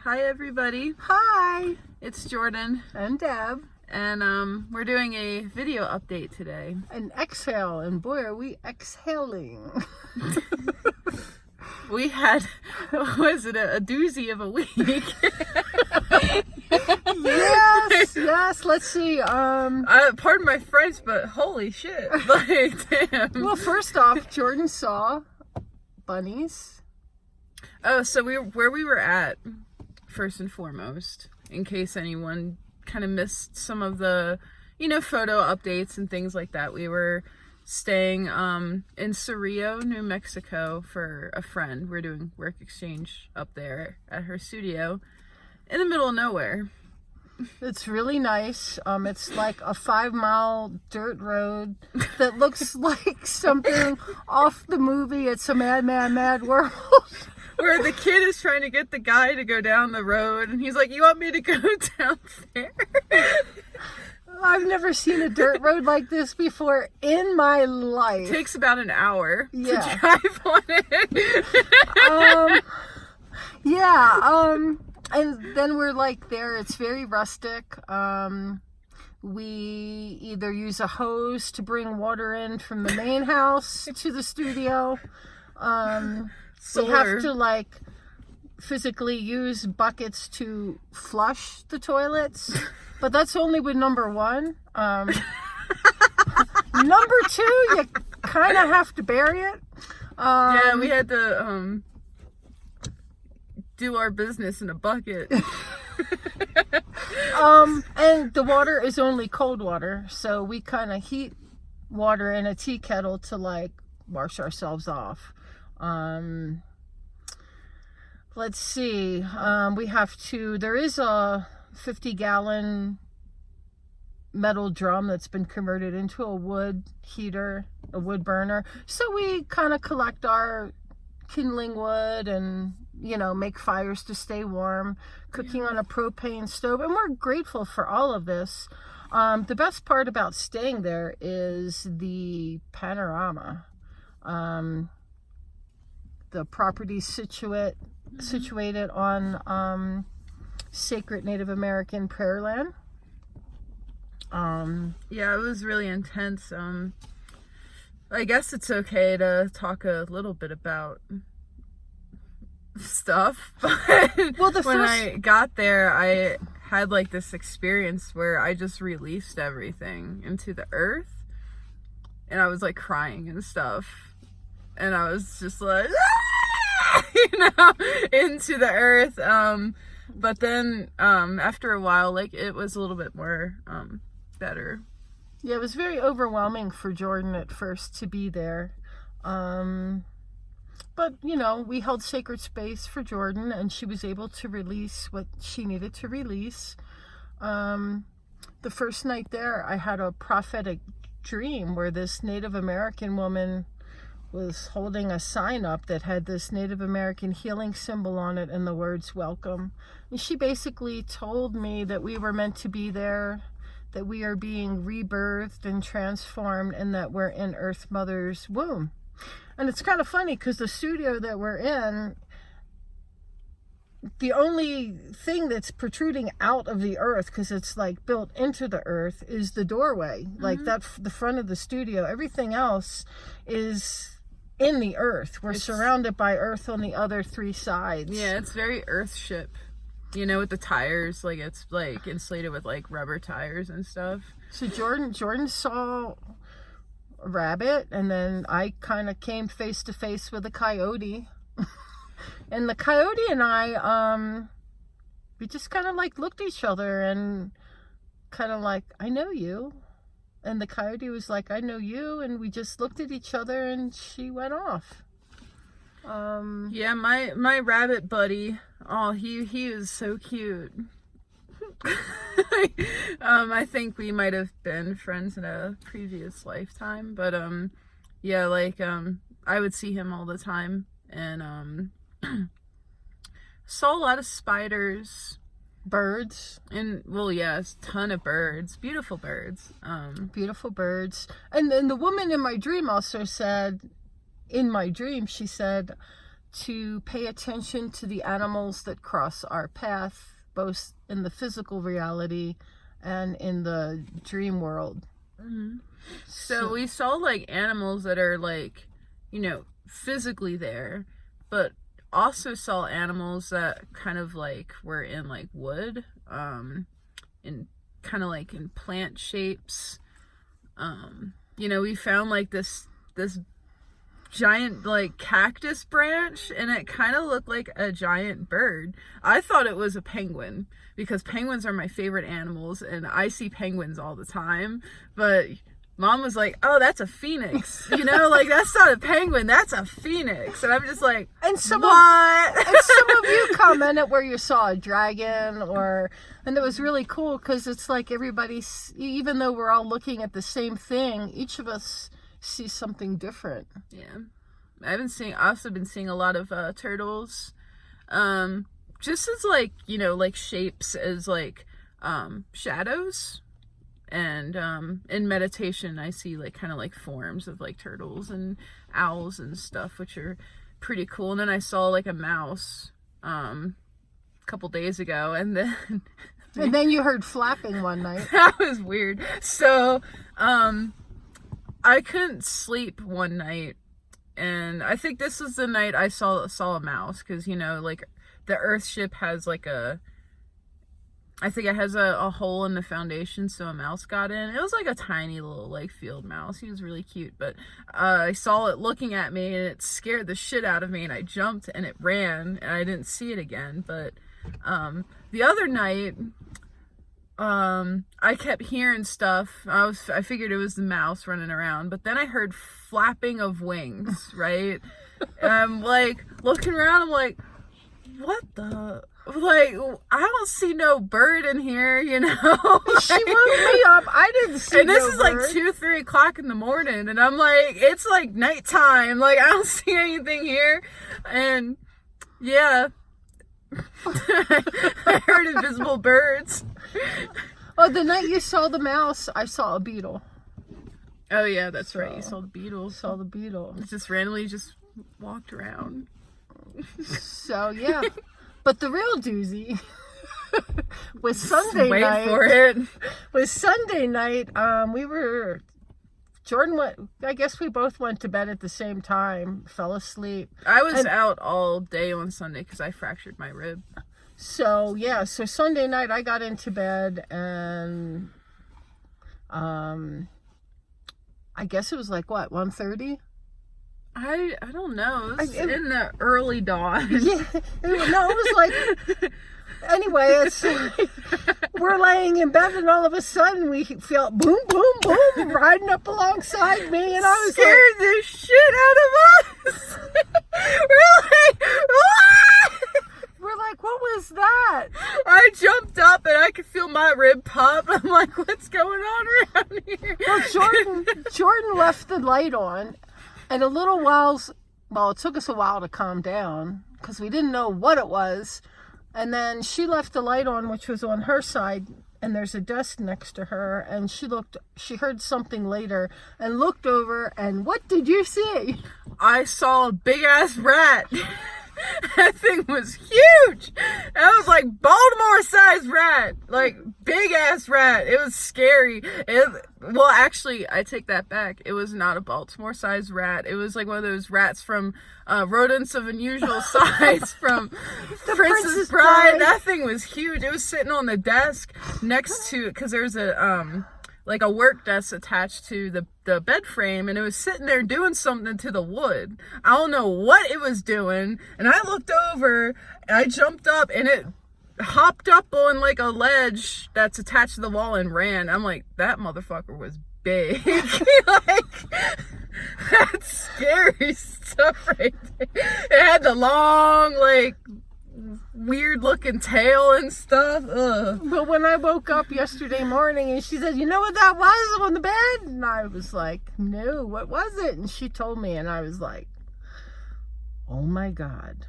Hi everybody, Hi, it's Jordan, and Deb. and we're doing a video update today. And exhale, and boy, are we exhaling. We had, what was it, a doozy of a week. Yes, let's see. Pardon my French, but holy shit, like, damn. Well, first off, Jordan saw bunnies. Oh, so where we were at, first and foremost, in case anyone kind of missed some of the, photo updates and things like that. We were staying in Cerrillo, New Mexico for a friend. We're doing work exchange up there at her studio in the middle of nowhere. It's really nice. It's like a 5-mile dirt road that looks like something off the movie It's a Mad World. Where the kid is trying to get the guy to go down the road, and he's like, "You want me to go down there?" I've never seen a dirt road like this before in my life. It takes about an hour to Yeah. drive on it. And then we're like there. It's very rustic. We either use a hose to bring water in from the main house to the studio. We have to physically use buckets to flush the toilets, but that's only with number one. Number two, you kind of have to bury it. Yeah, we had to do our business in a bucket. And the water is only cold water, so we kind of heat water in a tea kettle to wash ourselves off. Let's see. There is a 50-gallon metal drum that's been converted into a wood heater, a wood burner. So we kind of collect our kindling wood and, make fires to stay warm, cooking on a propane stove. And we're grateful for all of this. The best part about staying there is the panorama. The property situated on sacred Native American prayer land. Yeah, it was really intense. I guess it's okay to talk a little bit about stuff, but when I got there, I had this experience where I just released everything into the earth, and I was crying and stuff, and I was just like, into the earth. But then after a while, it was a little bit more better. Yeah, it was very overwhelming for Jordan at first to be there. But, we held sacred space for Jordan, and she was able to release what she needed to release. The first night there, I had a prophetic dream where this Native American woman was holding a sign up that had this Native American healing symbol on it and the words "welcome." And she basically told me that we were meant to be there, that we are being rebirthed and transformed, and that we're in Earth Mother's womb. And it's kind of funny because the studio that we're in, the only thing that's protruding out of the earth, because it's built into the earth, is the doorway. The front of the studio. Everything else is in the earth. We're surrounded by earth on the other 3 sides. Yeah, it's very Earthship. With the tires, it's insulated with rubber tires and stuff. So Jordan saw a rabbit, and then I kind of came face to face with a coyote. And the coyote and I, we just kind of looked at each other and kind of I know you. And the coyote was like, I know you. And we just looked at each other, and she went off. Yeah, my rabbit buddy, he is so cute. I think we might have been friends in a previous lifetime, but yeah, I would see him all the time, and saw a lot of spiders, birds, and yes, ton of birds, beautiful birds. And then the woman in my dream also said, she said, to pay attention to the animals that cross our path, both in the physical reality and in the dream world. Mm-hmm. So we saw like animals that are like, physically there, but also saw animals that kind of like were in like wood, in kind of like in plant shapes. We found like this giant like cactus branch, and it kind of looked like a giant bird. I thought it was a penguin because penguins are my favorite animals, and I see penguins all the time, but Mom was like, "Oh, that's a phoenix." Like, that's not a penguin, that's a phoenix. And I'm just like, and some what? And some of you commented where you saw a dragon, and it was really cool because it's like everybody's, even though we're all looking at the same thing, each of us sees something different. Yeah. I've also been seeing a lot of turtles. Just as like, like shapes as like shadows. And in meditation, I see like kind of like forms of like turtles and owls and stuff, which are pretty cool. And then I saw like a mouse a couple days ago, and then you heard flapping one night. That was weird. So I couldn't sleep one night, and I think this was the night I saw a mouse, because like the Earthship has like I think it has a hole in the foundation, so a mouse got in. It was like a tiny little like field mouse. He was really cute, but I saw it looking at me, and it scared the shit out of me, and I jumped and it ran, and I didn't see it again. But the other night, I kept hearing stuff. I figured it was the mouse running around, but then I heard flapping of wings, right? And I'm like looking around, I'm like, what the? Like, I don't see no bird in here, She woke me up. I didn't see and this no is bird. like 2-3 o'clock in the morning, and I'm like, it's like nighttime. Like, I don't see anything here. And yeah, I heard invisible birds. Oh, the night you saw the mouse, I saw a beetle. Oh yeah, that's right. You saw the beetles. Saw the beetle. It just randomly just walked around. So yeah. But the real doozy was Sunday Wait night. for it. Was Sunday night. Jordan went. I guess we both went to bed at the same time. Fell asleep. I was out all day on Sunday because I fractured my rib. So yeah. So Sunday night I got into bed, and I guess it was like what, 1:30? I don't know. It was in the early dawn. Yeah, it was like. Anyway, it's we're laying in bed, and all of a sudden we felt boom, boom, boom riding up alongside me, and I was scared like, the shit out of us. We're like, what? We're like, what was that? I jumped up and I could feel my rib pop. I'm like, what's going on around here? Well, Jordan left the light on. And it took us a while to calm down because we didn't know what it was. And then she left the light on, which was on her side, and there's a desk next to her. And she heard something later and looked over, and what did you see? I saw a big ass rat. That thing was huge. That was like Baltimore-sized rat, like big ass rat. It was scary. Well, actually, I take that back. It was not a Baltimore-sized rat. It was like one of those rats from Rodents of Unusual Size from The Princess Bride. That thing was huge. It was sitting on the desk next to, because there's a like a work desk attached to the bed frame, and it was sitting there doing something to the wood. I don't know what it was doing, and I looked over and I jumped up, and it hopped up on like a ledge that's attached to the wall and ran. I'm like, that motherfucker was big. Like, that's scary stuff right there. It had the long, like, weird looking tail and stuff. Ugh. But when I woke up yesterday morning and she said, you know what that was on the bed? And I was like, no, what was it? And she told me, and I was like, oh my God.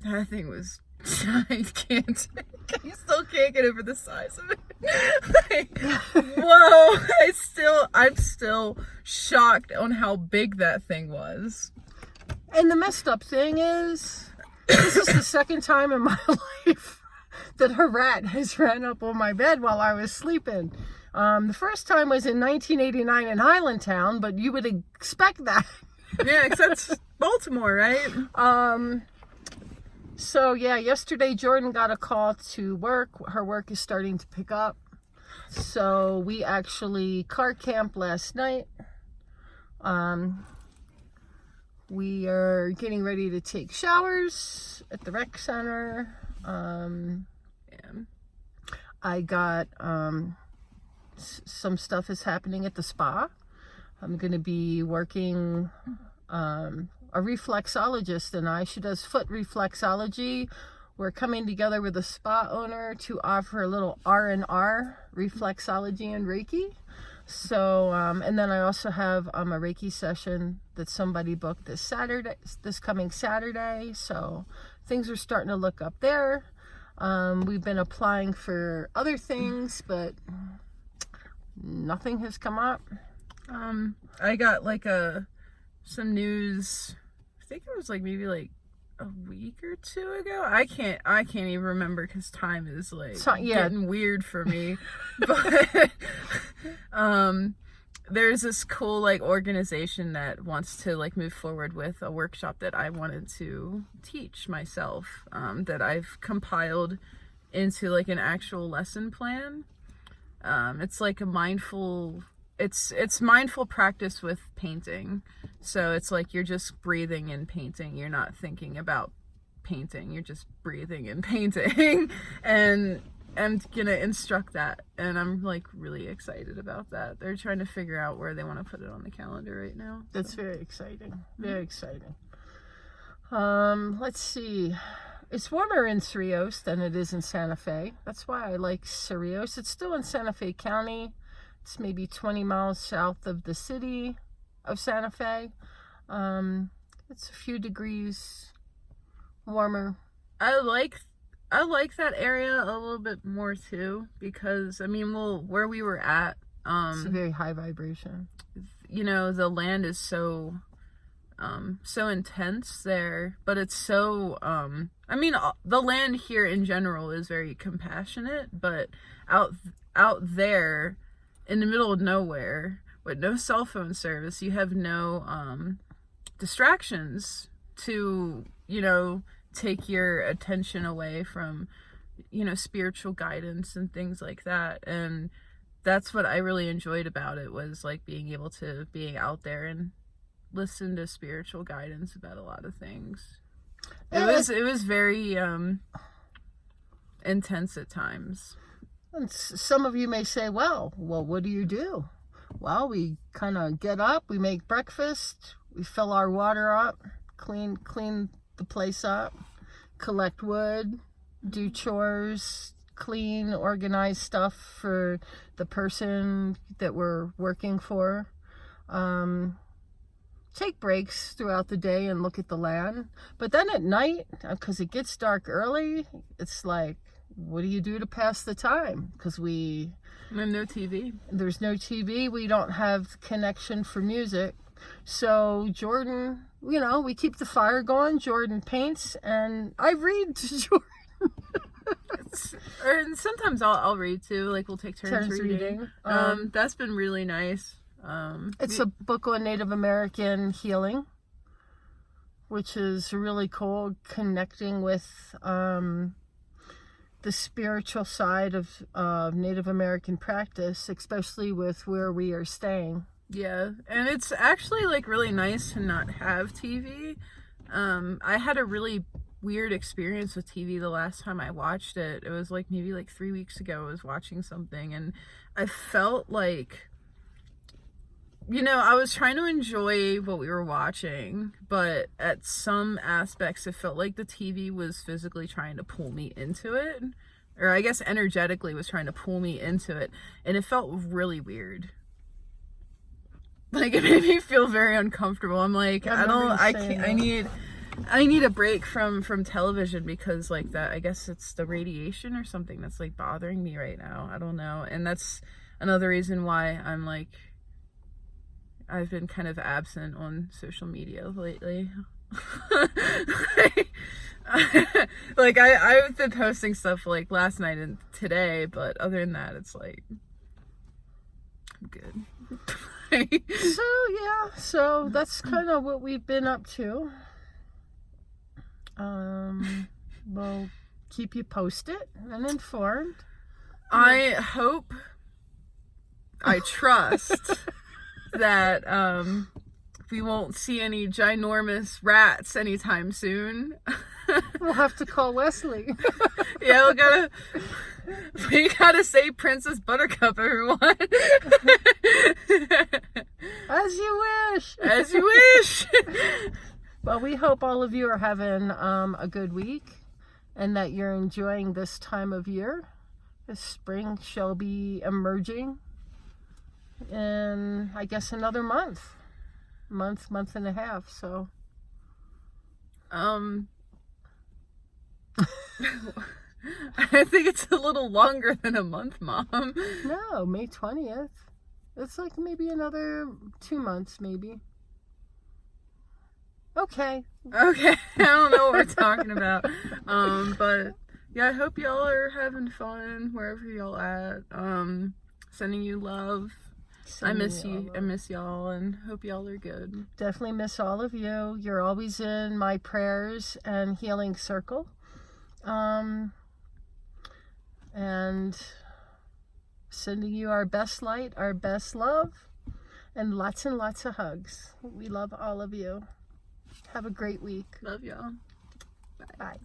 That thing was gigantic. I still can't get over the size of it. Like, whoa. I'm still shocked on how big that thing was. And the messed up thing is, this is the second time in my life that a rat has ran up on my bed while I was sleeping. The first time was in 1989 in Highlandtown, but you would expect that. Yeah, because that's Baltimore, right? So yeah, yesterday Jordan got a call to work. Her work is starting to pick up. So we actually car camped last night. We are getting ready to take showers at the rec center. I got some stuff is happening at the spa. I'm going to be working a reflexologist and I. She does foot reflexology. We're coming together with a spa owner to offer a little R&R, reflexology and Reiki. So, and then I also have a Reiki session that somebody booked this coming Saturday. So things are starting to look up there. We've been applying for other things, but nothing has come up. I got like some news. I think it was like maybe like a week or two ago. I can't even remember because time is like getting weird for me. But there's this cool like organization that wants to like move forward with a workshop that I wanted to teach myself, that I've compiled into like an actual lesson plan. It's like a mindful practice with painting. So it's like you're just breathing and painting. You're not thinking about painting. You're just breathing and painting. And I'm gonna instruct that. And I'm like really excited about that. They're trying to figure out where they want to put it on the calendar right now. That's very exciting. Very exciting. Let's see. It's warmer in Cerrillos than it is in Santa Fe. That's why I like Cerrillos. It's still in Santa Fe County. It's maybe 20 miles south of the city of Santa Fe. It's a few degrees warmer. I like that area a little bit more too, because I mean, where we were at, it's a very high vibration. You know, the land is so intense there, but it's so I mean, the land here in general is very compassionate, but out there in the middle of nowhere with no cell phone service, you have no distractions to, you know, take your attention away from, you know, spiritual guidance and things like that. And that's what I really enjoyed about it, was like being out there and listen to spiritual guidance about a lot of things. It was very intense at times. And some of you may say, well, what do you do? Well, we kind of get up, we make breakfast, we fill our water up, clean the place up, collect wood, do chores, clean, organize stuff for the person that we're working for. Take breaks throughout the day and look at the land. But then at night, because it gets dark early, it's like, what do you do to pass the time? Because we have no TV. There's no TV. We don't have connection for music. So Jordan, you know, we keep the fire going. Jordan paints, and I read to Jordan. Or sometimes I'll read too. Like we'll take turns reading. That's been really nice. It's a book on Native American healing, which is really cool. Connecting with the spiritual side of Native American practice, especially with where we are staying. Yeah, and it's actually like really nice to not have TV. I had a really weird experience with TV the last time I watched it. It was like maybe like 3 weeks ago. I was watching something and I felt like, you know, I was trying to enjoy what we were watching, but at some aspects it felt like the TV was physically trying to pull me into it, or I guess energetically was trying to pull me into it, and it felt really weird. Like it made me feel very uncomfortable. I'm like, I need a break from television, because like that, I guess it's the radiation or something that's like bothering me right now. I don't know. And that's another reason why I'm like, I've been kind of absent on social media lately. Like I've been posting stuff like last night and today, but other than that, it's like I'm good. So that's kind of what we've been up to. We'll keep you posted and informed. I hope, I trust that we won't see any ginormous rats anytime soon. We'll have to call Wesley. Yeah, we gotta say Princess Buttercup, everyone. As you wish. As you wish. Well, we hope all of you are having a good week and that you're enjoying this time of year. The spring shall be emerging in, I guess, another month and a half. So, I think it's a little longer than a month, Mom. no, May 20th. It's like maybe another 2 months, maybe. Okay. Okay, I don't know what we're talking about. But yeah, I hope y'all are having fun wherever y'all at. Sending you love. I miss you. I miss y'all, and hope y'all are good. Definitely miss all of you. You're always in my prayers and healing circle. And sending you our best light, our best love, and lots of hugs. We love all of you. Have a great week. Love y'all. Bye.